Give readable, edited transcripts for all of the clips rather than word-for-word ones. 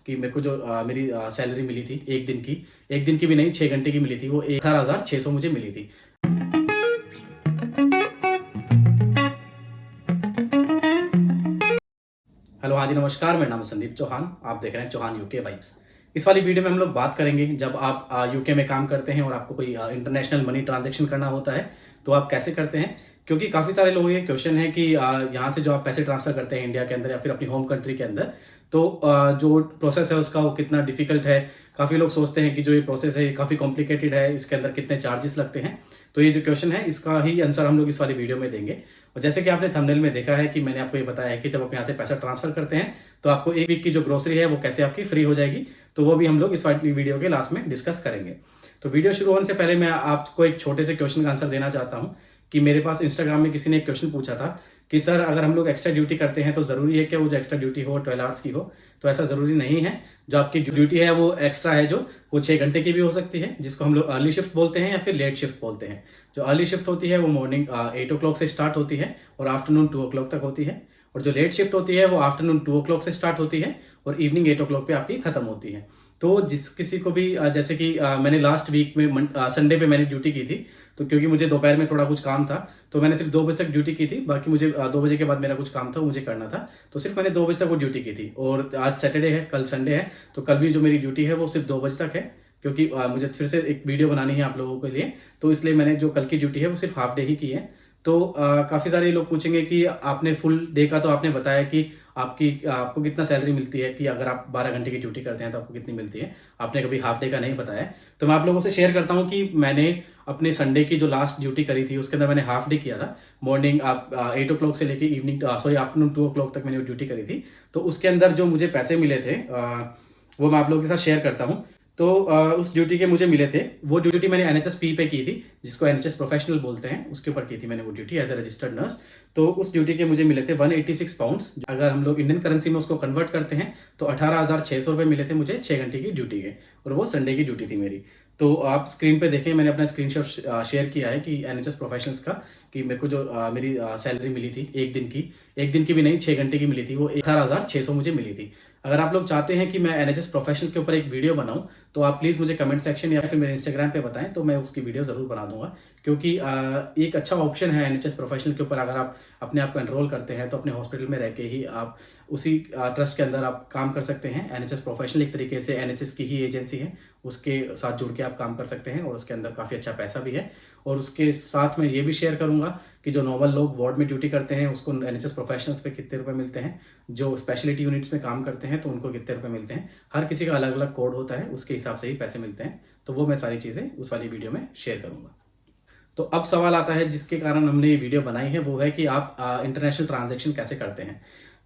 कि मेरे को जो मेरी सैलरी मिली थी 1 दिन की भी नहीं, 6 घंटे की मिली थी, वो 18,600 मुझे मिली थी। हेलो, हाँ जी, नमस्कार। मेरा नाम है संदीप चौहान। आप देख रहे हैं चौहान यूके वाइब्स। इस वाली वीडियो में हम लोग बात करेंगे, जब आप यूके में काम करते हैं और आपको कोई इंटरनेशनल मनी ट्रांजैक्शन करना होता है, तो आप कैसे करते हैं? क्योंकि काफ़ी सारे लोगों के क्वेश्चन है कि यहाँ से जो आप पैसे ट्रांसफ़र करते हैं इंडिया के अंदर या फिर अपनी होम कंट्री के अंदर, तो जो प्रोसेस है उसका वो कितना डिफ़िकल्ट है। काफ़ी लोग सोचते हैं कि जो ये प्रोसेस है ये काफ़ी कॉम्प्लिकेटेड है, इसके अंदर कितने चार्जेस लगते हैं। तो ये जो क्वेश्चन है इसका ही आंसर हम लोग इस वाली वीडियो में देंगे। और जैसे कि आपने थंबनेल में देखा है कि मैंने आपको ये बताया है कि जब आप यहाँ से पैसा ट्रांसफ़र करते हैं, तो आपको 1 वीक की जो ग्रोसरी है वो कैसे आपकी फ्री हो जाएगी, तो वो भी हम लोग इस वाली वीडियो के लास्ट में डिस्कस करेंगे। तो वीडियो शुरू होने से पहले मैं आपको एक छोटे से क्वेश्चन का आंसर देना चाहता हूँ कि मेरे पास इंस्टाग्राम में किसी ने एक क्वेश्चन पूछा था कि सर, अगर हम लोग एक्स्ट्रा ड्यूटी करते हैं तो ज़रूरी है कि वो जो एक्स्ट्रा ड्यूटी हो 12 आवर्स की हो? तो ऐसा ज़रूरी नहीं है। जो आपकी ड्यूटी है वो एक्स्ट्रा है, जो वो 6 घंटे की भी हो सकती है, जिसको हम लोग अर्ली शिफ्ट बोलते हैं या फिर लेट शिफ्ट बोलते हैं। जो अर्ली शिफ्ट होती है वो मॉर्निंग 8 ओ क्लॉक से स्टार्ट होती है और आफ्टरनून 2 ओ क्लॉक तक होती है। और जो लेट शिफ्ट होती है वो आफ्टरनून 2 ओ क्लॉक से स्टार्ट होती है और इवनिंग 8 ओ क्लॉक पे आपकी खत्म होती है। तो जिस किसी को भी जैसे कि मैंने लास्ट वीक में संडे पे मैंने ड्यूटी की थी, तो क्योंकि मुझे दोपहर में थोड़ा कुछ काम था, तो मैंने सिर्फ 2 बजे तक ड्यूटी की थी। बाकी मुझे 2 बजे के बाद मेरा कुछ काम था, वो मुझे करना था, तो सिर्फ मैंने 2 बजे तक वो ड्यूटी की थी। और आज सैटरडे है, कल संडे है, तो कल भी जो मेरी ड्यूटी है वो सिर्फ 2 बजे तक है, क्योंकि मुझे फिर से एक वीडियो बनानी है आप लोगों के लिए, तो इसलिए मैंने जो कल की ड्यूटी है वो सिर्फ हाफ डे ही की है। तो काफ़ी सारे लोग पूछेंगे कि आपने फुल डे का तो आपने बताया कि आपको कितना सैलरी मिलती है, कि अगर आप 12 घंटे की ड्यूटी करते हैं तो आपको कितनी मिलती है। आपने कभी हाफ डे का नहीं बताया। तो मैं आप लोगों से शेयर करता हूँ कि मैंने अपने संडे की जो लास्ट ड्यूटी करी थी उसके अंदर मैंने हाफ डे किया था। मॉर्निंग आप 8 ओ क्लॉक से लेके आफ्टरनून 2 ओ क्लॉक तक मैंने वो ड्यूटी करी थी। तो उसके अंदर जो मुझे पैसे मिले थे वो मैं आप लोगों के साथ शेयर करता हूँ। तो उस ड्यूटी के मुझे मिले थे, वो ड्यूटी मैंने एनएचएसपी पे की थी, जिसको एनएचएस प्रोफेशनल बोलते हैं, उसके ऊपर की थी मैंने वो duty as a registered nurse. तो उस ड्यूटी के मुझे मिले थे 186 पाउंड्स। अगर हम लोग इंडियन करेंसी में उसको कन्वर्ट करते हैं तो 18,600 रुपये मिले थे मुझे 6 घंटे की ड्यूटी के, और वो संडे की ड्यूटी थी मेरी। तो आप स्क्रीन पे देखें, मैंने अपना स्क्रीनशॉट शेयर किया है कि एनएचएस प्रोफेशनल्स का, कि मेरे को जो मेरी सैलरी मिली थी 1 दिन की भी नहीं, 6 घंटे की मिली थी, वो 18,600 मुझे मिली थी। अगर आप लोग चाहते हैं कि मैं एनएचएस प्रोफेशनल के ऊपर एक वीडियो बनाऊं, तो आप प्लीज़ मुझे कमेंट सेक्शन या फिर मेरे इंस्टाग्राम पे बताएं, तो मैं उसकी वीडियो ज़रूर बना दूंगा। क्योंकि एक अच्छा ऑप्शन है एनएचएस प्रोफेशनल के ऊपर। अगर आप अपने आप को एनरोल करते हैं तो अपने हॉस्पिटल में रह के ही आप उसी ट्रस्ट के अंदर आप काम कर सकते हैं। एनएचएस प्रोफेशनल एक तरीके से एनएचएस की ही एजेंसी है, उसके साथ जुड़ के आप काम कर सकते हैं, और उसके अंदर काफ़ी अच्छा पैसा भी है। और उसके साथ मैं ये भी शेयर करूँगा कि जो नॉर्मल लोग वार्ड में ड्यूटी करते हैं उसको एनएचएस प्रोफेशनल्स पे कितने रुपए मिलते हैं, जो स्पेशलिटी यूनिट्स में काम करते हैं तो उनको कितने रुपए मिलते हैं। हर किसी का अलग अलग कोड होता है, उसके हिसाब से ही पैसे मिलते हैं। तो वो मैं सारी चीज़ें उस वाली वीडियो में शेयर करूँगा। तो अब सवाल आता है जिसके कारण हमने ये वीडियो बनाई है, वो है कि आप इंटरनेशनल ट्रांजैक्शन कैसे करते हैं।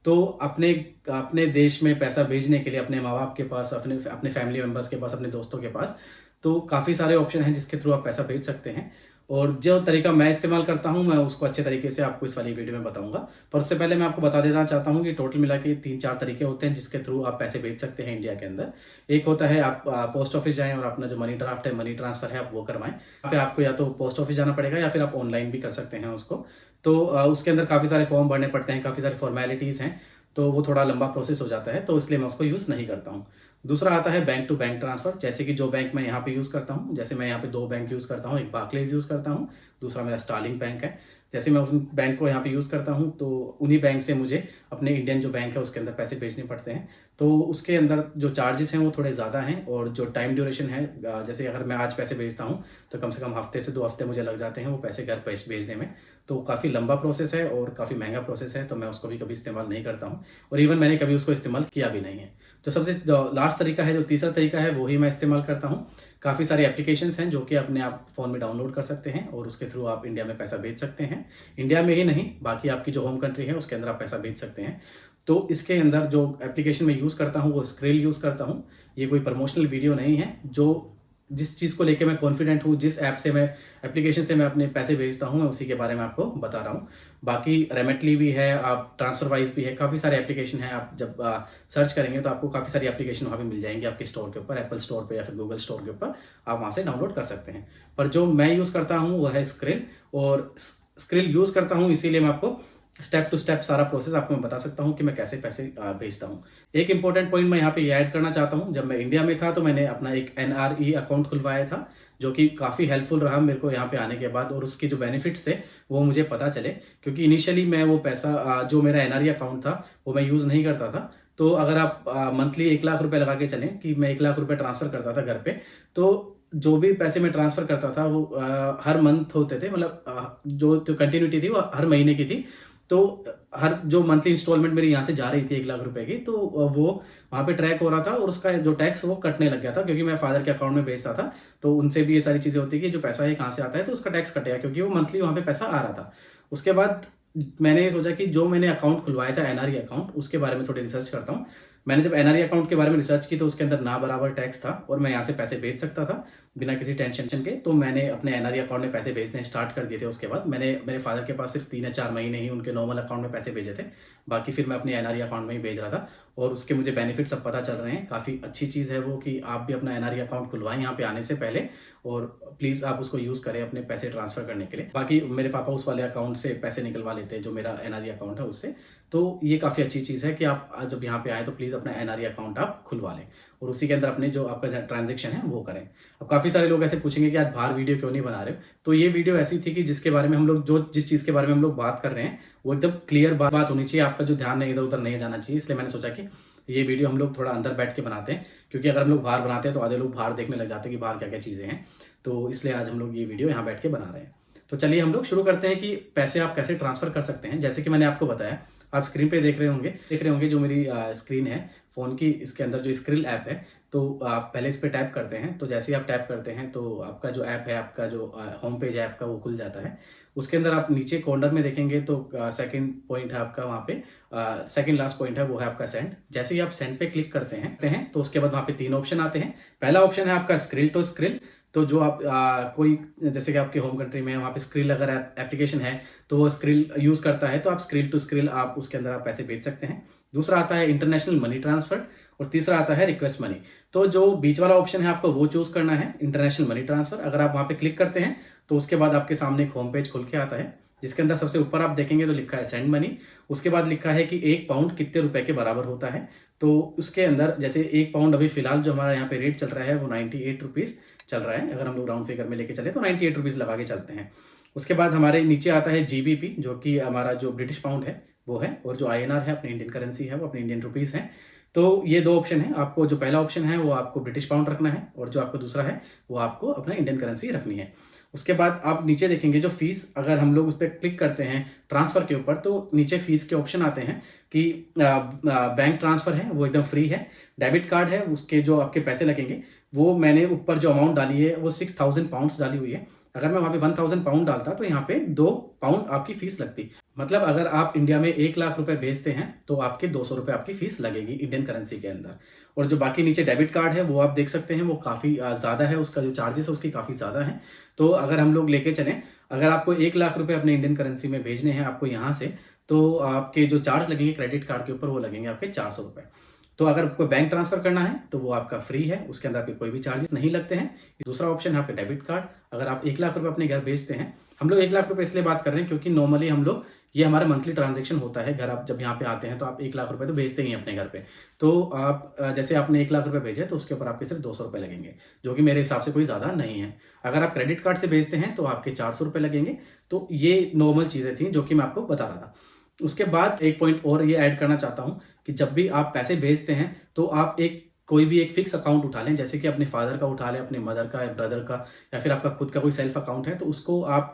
तो अपने अपने देश में पैसा भेजने के लिए अपने माँ-बाप के पास, अपने अपने फैमिली मेंबर्स के पास, अपने दोस्तों के पास, तो काफ़ी सारे ऑप्शन हैं जिसके थ्रू आप पैसा भेज सकते हैं। और जो तरीका मैं इस्तेमाल करता हूँ, मैं उसको अच्छे तरीके से आपको इस वाली वीडियो में बताऊँगा। पर उससे पहले मैं आपको बता देना चाहता हूँ कि टोटल मिला के 3-4 तरीके होते हैं जिसके थ्रू आप पैसे भेज सकते हैं इंडिया के अंदर। एक होता है आप पोस्ट ऑफिस जाएँ और अपना जो मनी ड्राफ्ट है, मनी ट्रांसफ़र है, आप वो करवाएँ। यहाँ पे आपको या तो पोस्ट ऑफिस जाना पड़ेगा या फिर आप ऑनलाइन भी कर सकते हैं उसको। तो उसके अंदर काफ़ी सारे फॉर्म भरने पड़ते हैं, काफ़ी सारी फॉर्मेलिटीज़ हैं, तो वो थोड़ा लंबा प्रोसेस हो जाता है, तो इसलिए मैं उसको यूज़ नहीं करता हूँ। दूसरा आता है बैंक टू बैंक ट्रांसफ़र, जैसे कि जो बैंक मैं यहाँ पे यूज़ करता हूँ, जैसे मैं यहाँ पे 2 बैंक यूज़ करता हूँ, एक बार्कलेज़ यूज़ करता हूँ, दूसरा मेरा स्टार्लिंग बैंक है। जैसे मैं उस बैंक को यहाँ पे यूज़ करता हूँ, तो उन्हीं बैंक से मुझे अपने इंडियन जो बैंक है उसके अंदर पैसे भेजने पड़ते हैं। तो उसके अंदर जो चार्जेस हैं वो थोड़े ज़्यादा हैं, और जो टाइम ड्यूरेशन है, जैसे अगर मैं आज पैसे भेजता हूँ, तो कम से कम हफ़्ते से 2 हफ़्ते मुझे लग जाते हैं वो पैसे घर भेजने में। तो काफ़ी लंबा प्रोसेस है और काफ़ी महँगा प्रोसेस है, तो मैं उसको भी कभी इस्तेमाल नहीं करता हूँ, और इवन मैंने कभी उसको इस्तेमाल किया भी नहीं है। तो सबसे जो लास्ट तरीका है, जो तीसरा तरीका है, वो ही मैं इस्तेमाल करता हूँ। काफ़ी सारी एप्लीकेशंस हैं जो कि अपने आप फ़ोन में डाउनलोड कर सकते हैं, और उसके थ्रू आप इंडिया में पैसा भेज सकते हैं। इंडिया में ही नहीं, बाकी आपकी जो होम कंट्री है उसके अंदर आप पैसा भेज सकते हैं। तो इसके अंदर जो एप्लीकेशन मैं यूज़ करता हूँ वो स्क्रिल यूज़ करता हूँ। ये कोई प्रमोशनल वीडियो नहीं है, जो जिस चीज़ को लेके मैं कॉन्फिडेंट हूँ, जिस ऐप से मैं एप्लीकेशन से मैं अपने पैसे भेजता हूँ, मैं उसी के बारे में आपको बता रहा हूँ। बाकी रेमिटली भी है, आप ट्रांसफरवाइज़ भी है, काफ़ी सारे एप्लीकेशन हैं। आप जब सर्च करेंगे तो आपको काफ़ी सारी एप्लीकेशन वहाँ पे मिल जाएँगी आपके स्टोर के ऊपर, एप्पल स्टोर पे या फिर गूगल स्टोर के ऊपर, आप वहाँ से डाउनलोड कर सकते हैं। पर जो मैं यूज़ करता हूँ वो है स्क्रिल, और स्क्रिल यूज़ करता हूँ इसीलिए मैं आपको स्टेप टू स्टेप सारा प्रोसेस आपको मैं बता सकता हूँ कि मैं कैसे पैसे भेजता हूँ। एक इम्पोर्टेंट पॉइंट मैं यहाँ पे ये ऐड करना चाहता हूँ, जब मैं इंडिया में था तो मैंने अपना एक एनआरई अकाउंट खुलवाया था, जो कि काफ़ी हेल्पफुल रहा मेरे को यहाँ पे आने के बाद, और उसके जो बेनिफिट्स थे वो मुझे पता चले। क्योंकि इनिशियली मैं वो पैसा जो मेरा एनआरई अकाउंट था वो मैं यूज़ नहीं करता था। तो अगर आप मंथली 1 लाख रुपए लगा के चलें कि मैं 1 लाख रुपए ट्रांसफ़र करता था घर पे, तो जो भी पैसे मैं ट्रांसफ़र करता था वो हर मंथ होते थे, मतलब जो कंटिन्यूटी थी वो हर महीने की थी। तो हर जो मंथली इंस्टॉलमेंट मेरी यहाँ से जा रही थी 1 लाख रुपए की, तो वो वहाँ पे ट्रैक हो रहा था और उसका जो टैक्स वो कटने लग गया था, क्योंकि मैं फादर के अकाउंट में भेजता था। तो उनसे भी ये सारी चीज़ें होती है कि जो पैसा है कहाँ से आता है, तो उसका टैक्स कटेगा, क्योंकि वो मंथली वहाँ पे पैसा आ रहा था। उसके बाद मैंने ये सोचा कि जो मैंने अकाउंट खुलवाया था एनआरई अकाउंट, उसके बारे में थोड़ी रिसर्च करता हूँ। मैंने जब एनआरई अकाउंट के बारे में रिसर्च की तो उसके अंदर ना बराबर टैक्स था और मैं यहाँ से पैसे भेज सकता था बिना किसी टेंशन के। तो मैंने अपने एनआरई अकाउंट में पैसे भेजने स्टार्ट कर दिए थे। उसके बाद मैंने मेरे फादर के पास सिर्फ 3 या 4 महीने ही उनके नॉर्मल अकाउंट में पैसे भेजे थे। बाकी फिर मैं अपने एनआरई अकाउंट में ही भेज रहा था, और उसके मुझे बेनिफिट्स अब पता चल रहे हैं। काफ़ी अच्छी चीज़ है वो कि आप भी अपना एनआरई अकाउंट खुलवाएँ यहाँ पे आने से पहले, और प्लीज़ आप उसको यूज़ करें अपने पैसे ट्रांसफ़र करने के लिए। बाकी मेरे पापा उस वाले अकाउंट से पैसे निकलवा लेते हैं जो मेरा एनआरई अकाउंट है उससे। तो ये काफ़ी अच्छी चीज़ है कि आप जब यहाँ पे आएँ तो प्लीज़ अपना एनआरई अकाउंट आप खुलवा लें, और उसी के अंदर अपने जो आपका ट्रांज़ैक्शन है वो करें। अब काफ़ी सारे लोग ऐसे पूछेंगे कि आज बाहर वीडियो क्यों नहीं बना रहे हो? तो ये वीडियो ऐसी थी कि जिसके बारे में हम लोग जिस चीज़ के बारे में हम लोग बात कर रहे हैं, वो एकदम क्लियर बात होनी चाहिए। आपका जो ध्यान है इधर-उधर नहीं जाना चाहिए। इसलिए मैंने सोचा कि ये वीडियो हम लोग थोड़ा अंदर बैठ के बनाते हैं, क्योंकि अगर हम लोग बाहर बनाते हैं तो आधे लोग बाहर देखने लग जाते हैं कि बाहर क्या-क्या चीज़ें हैं। तो इसलिए आज हम लोग ये वीडियो यहाँ बैठ के बना रहे हैं। तो चलिए हम लोग शुरू करते हैं कि पैसे आप कैसे ट्रांसफ़र कर सकते हैं। जैसे कि मैंने आपको बताया, आप स्क्रीन पे देख रहे होंगे जो मेरी स्क्रीन है फ़ोन की, इसके अंदर जो स्क्रिल ऐप है, तो आप पहले इस पे टैप करते हैं। तो जैसे ही आप टैप करते हैं तो आपका जो ऐप है, आपका जो होम पेज है ऐप का, वो खुल जाता है। उसके अंदर आप नीचे कॉर्नर में देखेंगे तो सेकंड पॉइंट है आपका वहाँ पे, सेकंड लास्ट पॉइंट है वो है आपका सेंड। जैसे ही आप सेंड पे क्लिक करते हैं तो उसके बाद वहाँ पे 3 ऑप्शन आते हैं। पहला ऑप्शन है आपका स्क्रिल टू स्क्रिल। तो जो आप कोई जैसे कि आपके होम कंट्री में है वहाँ पे स्क्रिल अगर एप्लीकेशन है तो वो स्क्रिल यूज़ करता है, तो आप स्क्रिल टू स्क्रिल आप उसके अंदर आप पैसे भेज सकते हैं। दूसरा आता है इंटरनेशनल मनी ट्रांसफर, और तीसरा आता है रिक्वेस्ट मनी। तो जो बीच वाला ऑप्शन है आपको वो चूज़ करना है, इंटरनेशनल मनी ट्रांसफर। अगर आप वहाँ पे क्लिक करते हैं तो उसके बाद आपके सामने एक होम पेज खुल के आता है, जिसके अंदर सबसे ऊपर आप देखेंगे तो लिखा है सेंड मनी। उसके बाद लिखा है कि 1 पाउंड कितने रुपए के बराबर होता है। तो उसके अंदर जैसे 1 पाउंड अभी फ़िलहाल जो हमारा यहाँ पे रेट चल रहा है वो 98 रुपीज़ चल रहा है। अगर हम लोग राउंड फिगर में लेके चलें तो 98 रुपीज़ लगा के चलते हैं। उसके बाद हमारे नीचे आता है जीबीपी, जो कि हमारा जो ब्रिटिश पाउंड है वो है, और जो आईएनआर है अपनी इंडियन करेंसी है वो अपनी इंडियन रुपीज़ है। तो ये 2 ऑप्शन हैं। आपको जो पहला ऑप्शन है वो आपको ब्रिटिश पाउंड रखना है, और जो आपका दूसरा है वो आपको अपना इंडियन करेंसी रखनी है। उसके बाद आप नीचे देखेंगे जो फ़ीस, अगर हम लोग उस पे क्लिक करते हैं ट्रांसफ़र के ऊपर, तो नीचे फ़ीस के ऑप्शन आते हैं कि बैंक ट्रांसफ़र है वो एकदम फ्री है। डेबिट कार्ड है उसके जो आपके पैसे लगेंगे, वो मैंने ऊपर जो अमाउंट डाली है वो 6000 पाउंड्स डाली हुई है। अगर मैं वहाँ पे 1000 पाउंड डालता तो यहाँ पे 2 पाउंड आपकी फ़ीस लगती। मतलब अगर आप इंडिया में 1 लाख रुपए भेजते हैं तो आपके 200 रुपए आपकी फ़ीस लगेगी इंडियन करेंसी के अंदर। और जो बाकी नीचे डेबिट कार्ड है वो आप देख सकते हैं, वो काफ़ी ज़्यादा है, उसका जो चार्जेस है उसकी काफ़ी ज़्यादा है। तो अगर हम लोग लेके चलें, अगर आपको 1 लाख रुपए अपने इंडियन करेंसी में भेजने हैं आपको यहाँ से, तो आपके जो चार्ज लगेंगे क्रेडिट कार्ड के ऊपर वो लगेंगे आपके 400 रुपए। तो अगर आपको बैंक ट्रांसफ़र करना है तो वो आपका फ्री है, उसके अंदर आपके कोई भी चार्जेस नहीं लगते हैं। दूसरा ऑप्शन है आपका डेबिट कार्ड। अगर आप 1 लाख रुपए अपने घर भेजते हैं, हम लोग 1 लाख रुपए इसलिए बात कर रहे हैं क्योंकि नॉर्मली हम लोग, ये हमारा मंथली ट्रांज़ैक्शन होता है। घर आप जब यहाँ पे आते हैं तो आप 1 लाख रुपए तो भेजते ही हैं अपने घर पे। तो आप जैसे आपने 1 लाख रुपए भेजे तो उसके ऊपर आपके सिर्फ 200 रुपए लगेंगे, जो कि मेरे हिसाब से कोई ज़्यादा नहीं है। अगर आप क्रेडिट कार्ड से भेजते हैं तो आपके 400 रुपए लगेंगे। तो ये नॉर्मल चीज़ें थी जो कि मैं आपको बता रहा था। उसके बाद एक पॉइंट और ये ऐड करना चाहता हूँ कि जब भी आप पैसे भेजते हैं तो आप कोई भी एक फ़िक्स अकाउंट उठा लें, जैसे कि अपने फादर का उठा लें, अपने मदर का या ब्रदर का, या फिर आपका खुद का कोई सेल्फ अकाउंट है तो उसको आप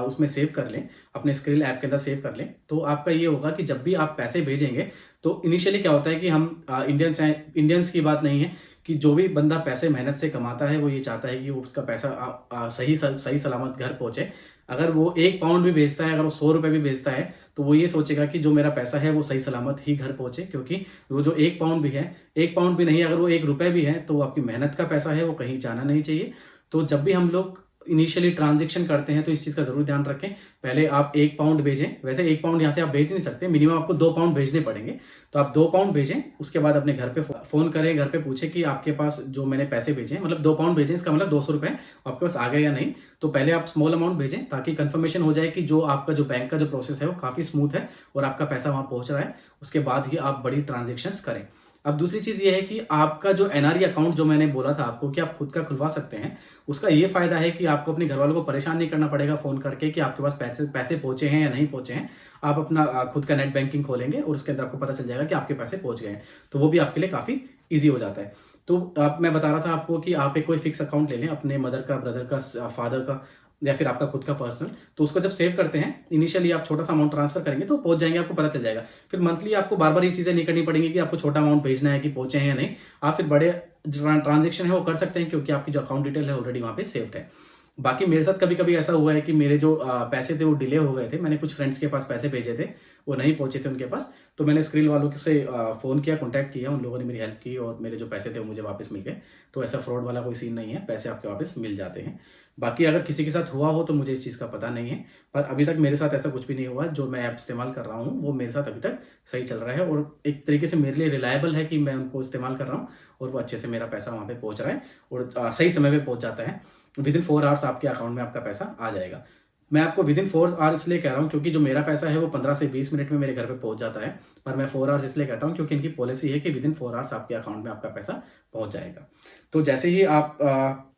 उसमें सेव कर लें, अपने स्क्रिल ऐप के अंदर सेव कर लें। तो आपका ये होगा कि जब भी आप पैसे भेजेंगे तो इनिशियली क्या होता है कि हम इंडियंस हैं, इंडियंस की बात नहीं है, कि जो भी बंदा पैसे मेहनत से कमाता है वो ये चाहता है कि वो उसका पैसा सही सलामत घर पहुँचे। अगर वो 1 पाउंड भी भेजता है, अगर वो 100 रुपए भी भेजता है, तो वो ये सोचेगा कि जो मेरा पैसा है वो सही सलामत ही घर पहुँचे, क्योंकि वो जो 1 पाउंड भी है, 1 पाउंड भी नहीं, अगर वो 1 रुपए भी है तो वो आपकी मेहनत का पैसा है, वो कहीं जाना नहीं चाहिए। तो जब भी हम लोग इनिशियली ट्रांज़ैक्शन करते हैं तो इस चीज़ का ज़रूर ध्यान रखें। पहले आप 1 पाउंड भेजें, वैसे 1 पाउंड यहाँ से आप भेज नहीं सकते, मिनिमम आपको 2 पाउंड भेजने पड़ेंगे। तो आप 2 पाउंड भेजें, उसके बाद अपने घर पे फ़ोन करें, घर पे पूछें कि आपके पास जो मैंने पैसे भेजे हैं, मतलब 2 पाउंड भेजें, इसका मतलब ₹200 आपके पास आ गए या नहीं। तो पहले आप स्मॉल अमाउंट भेजें ताकि कन्फर्मेशन हो जाए कि जो आपका जो बैंक का जो प्रोसेस है वो काफ़ी स्मूथ है और आपका पैसा वहाँ पहुँच रहा है। उसके बाद ही आप बड़ी ट्रांज़ैक्शंस करें। अब दूसरी चीज़ ये है कि आपका जो एनआरई अकाउंट जो मैंने बोला था आपको कि आप खुद का खुलवा सकते हैं, उसका ये फ़ायदा है कि आपको अपने घरवालों को परेशान नहीं करना पड़ेगा फ़ोन करके कि आपके पास पैसे पैसे पहुँचे हैं या नहीं पहुँचे हैं। आप अपना खुद का नेट बैंकिंग खोलेंगे और उसके अंदर आपको पता चल जाएगा कि आपके पैसे पहुँच गए हैं। तो वो भी आपके लिए काफ़ी ईज़ी हो जाता है। तो अब मैं बता रहा था आपको कि आप एक कोई फ़िक्स अकाउंट ले लें अपने मदर का, ब्रदर का, फ़ादर का या फिर आपका खुद का पर्सनल। तो उसको जब सेव करते हैं, इनिशियली आप छोटा-सा अमाउंट ट्रांसफ़र करेंगे तो पहुँच जाएँगे, आपको पता चल जाएगा। फिर मंथली आपको बार-बार ये चीज़ें नहीं करनी पड़ेंगी कि आपको छोटा अमाउंट भेजना है कि पहुँचे हैं या नहीं। आप फिर बड़े ट्रांज़ैक्शन है वो कर सकते हैं क्योंकि आपकी जो अकाउंट डिटेल है ऑलरेडी वहाँ पे सेव्ड है। बाकी मेरे साथ कभी-कभी ऐसा हुआ है कि मेरे जो पैसे थे वो डिले हो गए थे। मैंने कुछ फ्रेंड्स के पास पैसे भेजे थे, वो नहीं पहुँचे थे उनके पास। तो मैंने स्क्रिल वालों से फ़ोन किया, कॉन्टैक्ट किया, उन लोगों ने मेरी हेल्प की और मेरे जो पैसे थे वो मुझे वापस मिल गए। तो ऐसा फ्रॉड वाला कोई सीन नहीं है, पैसे आपके वापस मिल जाते हैं। बाकी अगर किसी के साथ हुआ हो तो मुझे इस चीज़ का पता नहीं है, पर अभी तक मेरे साथ ऐसा कुछ भी नहीं हुआ। जो मैं ऐप इस्तेमाल कर रहा हूँ, वो मेरे साथ अभी तक सही चल रहा है और एक तरीके से मेरे लिए रिलायबल है कि मैं उनको इस्तेमाल कर रहा हूँ और वो अच्छे से मेरा पैसा वहाँ पे पहुँच रहा है और सही समय पे पहुँच जाता है। विदिन 4 आवर्स आपके अकाउंट में आपका पैसा आ जाएगा। मैं आपको विदिन 4 आवर्स इसलिए कह रहा हूँ क्योंकि जो मेरा पैसा है वो 15 से 20 मिनट में मेरे घर पे पहुँच जाता है। पर मैं 4 आवर्स इसलिए कहता हूँ क्योंकि इनकी पॉलिसी है कि विदिन 4 आवर्स आपके अकाउंट में आपका पैसा पहुँच जाएगा। तो जैसे ही आप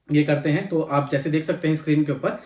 ये करते हैं तो आप जैसे देख सकते हैं स्क्रीन के ऊपर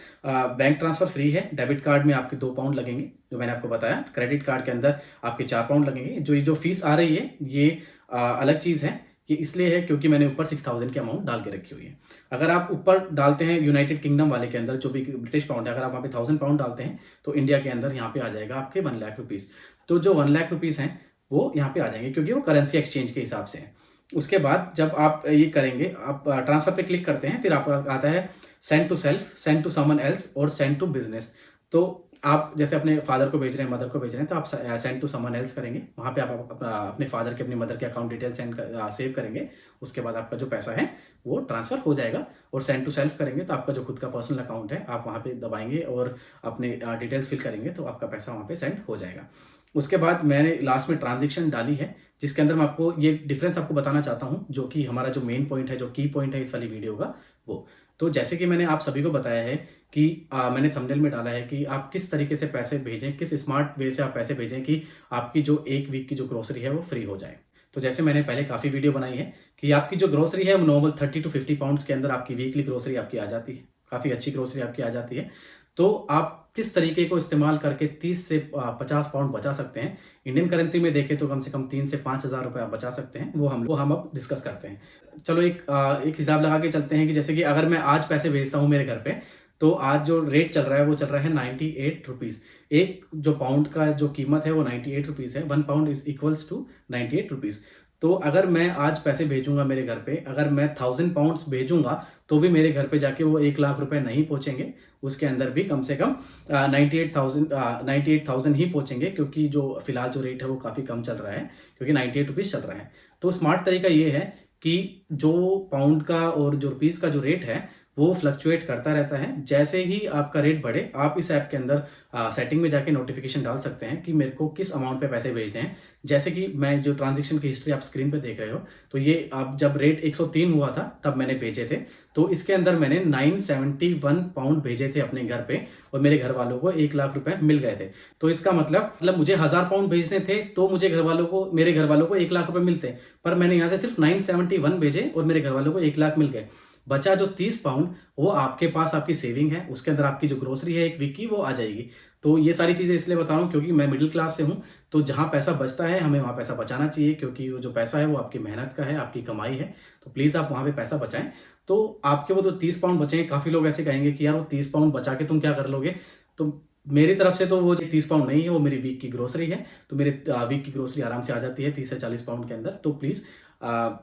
बैंक ट्रांसफ़र फ्री है। डेबिट कार्ड में आपके 2 पाउंड लगेंगे, जो मैंने आपको बताया। क्रेडिट कार्ड के अंदर आपके 4 पाउंड लगेंगे। जो फ़ीस आ रही है ये अलग चीज़ है। ये इसलिए है क्योंकि मैंने ऊपर 6000 की अमाउंट डाल के रखी हुई है। अगर आप ऊपर डालते हैं यूनाइटेड किंगडम वाले के अंदर जो भी ब्रिटिश पाउंड है, अगर आप वहाँ पे 1000 पाउंड डालते हैं तो इंडिया के अंदर यहाँ पे आ जाएगा आपके 1 लाख रुपीज़। तो जो 1 लाख रुपीज़ हैं वो यहाँ पे आ जाएँगे क्योंकि वो करेंसी एक्सचेंज के हिसाब से है। उसके बाद जब आप ये करेंगे, आप ट्रांसफ़र पे क्लिक करते हैं, फिर आपका आता है send to self, send to someone else और सेंड टू बिज़नेस। तो आप जैसे अपने फादर को भेज रहे हैं, मदर को भेज रहे हैं, तो आप सेंड टू समवन एल्स करेंगे। वहाँ पे आप अपने फादर के, अपनी मदर के अकाउंट डिटेल सेव करेंगे। उसके बाद आपका जो पैसा है, वो ट्रांसफ़र हो जाएगा और सेंड टू सेल्फ करेंगे, तो आपका जो खुद का पर्सनल अकाउंट है, आप वहाँ पे दबाएँगे और अपने डिटेल्स फिल करेंगे, तो आपका पैसा वहाँ पे सेंड हो जाएगा। उसके बाद मैंने लास्ट में ट्रांज़ैक्शन डाली है, जिसके अंदर मैं आपको ये डिफ़रेंस आपको बताना चाहता हूँ, जो कि हमारा जो मेन पॉइंट है, जो की पॉइंट है इस वाली वीडियो का, वो। तो जैसे कि मैंने आप सभी को बताया है कि मैंने थंबनेल में डाला है कि आप किस तरीके से पैसे भेजें, किस स्मार्ट वे से आप पैसे भेजें कि आपकी जो 1 वीक की जो ग्रोसरी है, वो फ्री हो जाए। तो जैसे मैंने पहले काफ़ी वीडियो बनाई है कि आपकी जो ग्रोसरी है, वो नॉर्मल 30 टू 50 पाउंड्स के अंदर आपकी वीकली ग्रोसरी आपकी आ जाती है। काफ़ी अच्छी ग्रोसरी आपकी आ जाती है। तो आप किस तरीके को इस्तेमाल करके 30 से 50 पाउंड बचा सकते हैं। इंडियन करेंसी में देखें तो कम से कम 3 से 5000 रुपए आप बचा सकते हैं। वो हम अब डिस्कस करते हैं। चलो एक हिसाब लगा के चलते हैं कि जैसे कि अगर मैं आज पैसे भेजता हूँ मेरे घर पे, तो आज जो रेट चल रहा है वो चल रहा है 98 रुपीज़। एक जो पाउंड का जो कीमत है वो 98 रुपीज़ है। 1 pound is equals to 98 rupees. तो अगर मैं आज पैसे भेजूँगा मेरे घर पे, अगर मैं 1000 पाउंड्स भेजूँगा, तो भी मेरे घर पे जाके वो 1 लाख रुपए नहीं पहुँचेंगे। उसके अंदर भी कम से कम 98,000 ही पहुँचेंगे क्योंकि जो फिलहाल जो रेट है वो काफ़ी कम चल रहा है, क्योंकि 98 रुपीज़ चल रहा है। तो स्मार्ट तरीका ये है कि जो पाउंड का और जो रुपीज़ का जो रेट है, वो फ्लक्चुएट करता रहता है। जैसे ही आपका रेट बढ़े, आप इस ऐप के अंदर सेटिंग में जाके नोटिफ़िकेशन डाल सकते हैं कि मेरे को किस अमाउंट पे पैसे भेजने हैं। जैसे कि मैं जो ट्रांज़ैक्शन की हिस्ट्री आप स्क्रीन पे देख रहे हो, तो ये अब जब रेट 103 हुआ था, तब मैंने भेजे थे। तो इसके अंदर मैंने 971 पाउंड भेजे थे अपने घर पे और मेरे घर वालों को 1 लाख रुपए मिल गए थे। तो इसका मतलब मुझे 1000 पाउंड भेजने थे, तो मुझे मेरे घर वालों को 1 लाख रुपए मिलते। पर मैंने यहाँ से सिर्फ 971 भेजे और मेरे घर वालों को 1 लाख मिल गए। बचा जो 30 पाउंड, वो आपके पास आपकी सेविंग है, उसके अंदर आपकी जो ग्रोसरी है 1 वीक की, वो आ जाएगी। तो ये सारी चीज़ें इसलिए बता रहा हूँ क्योंकि मैं मिडिल क्लास से हूँ, तो जहाँ पैसा बचता है, हमें वहाँ पैसा बचाना चाहिए क्योंकि वो जो पैसा है, वो आपकी मेहनत का है, आपकी कमाई है। तो प्लीज़ आप वहाँ पे पैसा बचाएँ। तो आपके वो जो 30 पाउंड बचे हैं, काफ़ी लोग ऐसे कहेंगे कि यार वो 30 पाउंड बचा के तुम क्या कर लोगे? तो मेरी तरफ से तो वो 30 पाउंड नहीं है, वो मेरी वीक की ग्रोसरी है। तो मेरे वीक की ग्रोसरी आराम से आ जाती है 30 से 40 पाउंड के अंदर। तो प्लीज़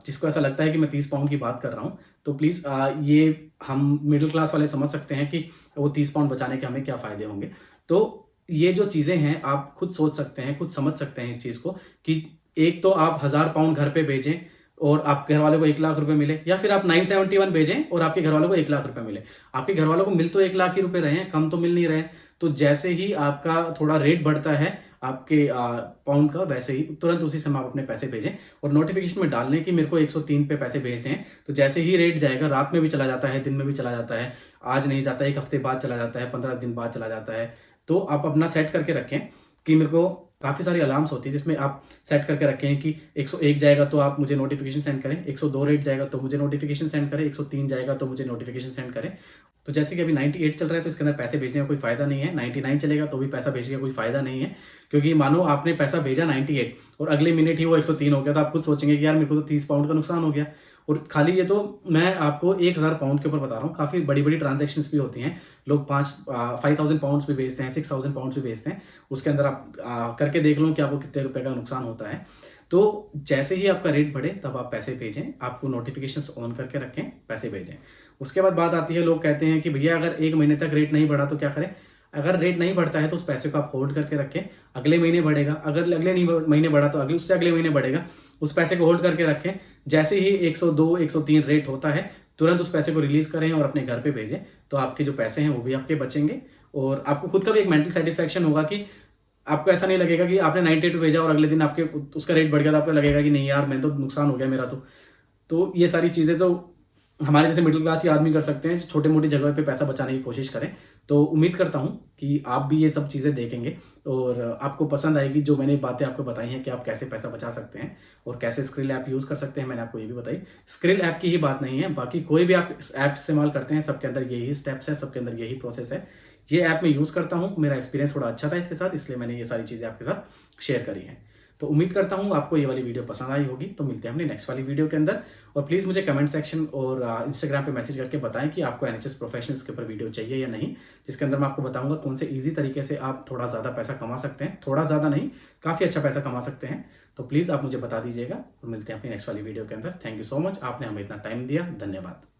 जिसको ऐसा लगता है कि मैं 30 पाउंड की बात कर रहा हूँ, तो प्लीज़ ये हम मिडिल क्लास वाले समझ सकते हैं कि वो 30 पाउंड बचाने के हमें क्या फ़ायदे होंगे। तो ये जो चीज़ें हैं, आप खुद सोच सकते हैं, खुद समझ सकते हैं इस चीज़ को कि एक तो आप 1000 पाउंड घर पे भेजें, और आपके घर वालों को 1 लाख रुपए मिले, या फिर आप 971 भेजें और आपके घर वालों को 1 लाख रुपए मिले। आपके घर वालों को मिल तो 1 लाख ही रुपए रहे हैं, कम तो मिल नहीं रहे हैं। तो जैसे ही आपका थोड़ा रेट बढ़ता है आपके पाउंड का, वैसे ही तुरंत उसी समय आप अपने पैसे भेजें और नोटिफ़िकेशन में डाल लें कि मेरे को 103 पे पैसे भेजने हैं। तो जैसे ही रेट जाएगा, रात में भी चला जाता है, दिन में भी चला जाता है, आज नहीं जाता, 1 हफ्ते बाद चला जाता है, 15 दिन बाद चला जाता है। तो आप अपना सेट करके रखें कि मेरे को काफ़ी सारी अलार्म्स होती है जिसमें आप सेट करके रखें कि 101 जाएगा तो आप मुझे नोटिफ़िकेशन सेंड करें, 102 रेट जाएगा तो मुझे नोटिफ़िकेशन सेंड करें, 103 जाएगा तो मुझे नोटिफ़िकेशन सेंड करें। तो जैसे कि अभी 98 चल रहा है तो इसके अंदर पैसे भेजने का कोई फ़ायदा नहीं है, 99 चलेगा तो भी पैसा भेजने का कोई फ़ायदा नहीं है। क्योंकि मानो आपने पैसा भेजा 98 और अगले मिनट ही वो 103 हो गया, तो आप खुद सोचेंगे कि यार मेरे को तो 30 पाउंड का नुकसान हो गया। और खाली ये तो मैं आपको 1000 पाउंड के ऊपर बता रहा हूँ, काफ़ी बड़ी-बड़ी ट्रांज़ैक्शंस भी होती हैं। लोग 5000 पाउंड्स भी भेजते हैं, 6000 पाउंड्स भी भेजते हैं। उसके अंदर आप करके देख लो कि आपको कितने रुपए का नुकसान होता है। तो जैसे ही आपका रेट बढ़े तब आप पैसे भेजें, आपको नोटिफ़िकेशंस ऑन करके रखें, पैसे भेजें। उसके बाद बात आती है, लोग कहते हैं कि भैया अगर 1 महीने तक रेट नहीं बढ़ा तो क्या करें? अगर रेट नहीं बढ़ता है तो उस पैसे को आप होल्ड करके रखें, अगले महीने बढ़ेगा, अगर अगले नहीं महीने बढ़ा तो उससे अगले महीने बढ़ेगा, उस पैसे को होल्ड करके रखें। जैसे ही 102, 103 रेट होता है, तुरंत उस पैसे को रिलीज़ करें और अपने घर पे भेजें, तो आपके जो पैसे हैं वो भी आपके बचेंगे और आपको खुद का भी एक मेंटल सैटिस्फैक्शन होगा कि आपको ऐसा नहीं लगेगा कि आपने 98 भेजा और अगले दिन आपके उसका रेट बढ़ गया, तो आपको लगेगा कि नहीं यार, मैं तो नुकसान हो गया मेरा तो। तो ये सारी चीज़ें तो हमारे जैसे मिडिल क्लास ही आदमी कर सकते हैं, छोटी-मोटी जगह पे पैसा बचाने की कोशिश करें। तो उम्मीद करता हूँ कि आप भी ये सब चीज़ें देखेंगे और आपको पसंद आएगी जो मैंने बातें आपको बताई हैं कि आप कैसे पैसा बचा सकते हैं और कैसे स्क्रिल ऐप यूज़ कर सकते हैं, मैंने आपको ये भी बताई। स्क्रिल ऐप की ही बात नहीं है, बाकी कोई भी आप ऐप इस्तेमाल करते हैं, सबके अंदर यही स्टेप्स हैं, सबके अंदर यही प्रोसेस है। ये ऐप मैं यूज़ करता हूँ, मेरा एक्सपीरियंस थोड़ा अच्छा था इसके साथ, इसलिए मैंने ये सारी चीज़ें आपके साथ शेयर करी हैं। तो उम्मीद करता हूँ आपको ये वाली वीडियो पसंद आई होगी। तो मिलते हैं अपनी नेक्स्ट वाली वीडियो के अंदर और प्लीज़ मुझे कमेंट सेक्शन और इंस्टाग्राम पे मैसेज करके बताएं कि आपको एनएचएस प्रोफेशनल्स के ऊपर वीडियो चाहिए या नहीं, जिसके अंदर मैं आपको बताऊंगा कौन से ईजी तरीके से आप थोड़ा ज़्यादा पैसा कमा सकते हैं, थोड़ा ज़्यादा नहीं, काफ़ी अच्छा पैसा कमा सकते हैं। तो प्लीज़ आप मुझे बता दीजिएगा और मिलते हैं अपनी नेक्स्ट वाली वीडियो के अंदर। थैंक यू सो मच, आपने हमें इतना टाइम दिया, धन्यवाद।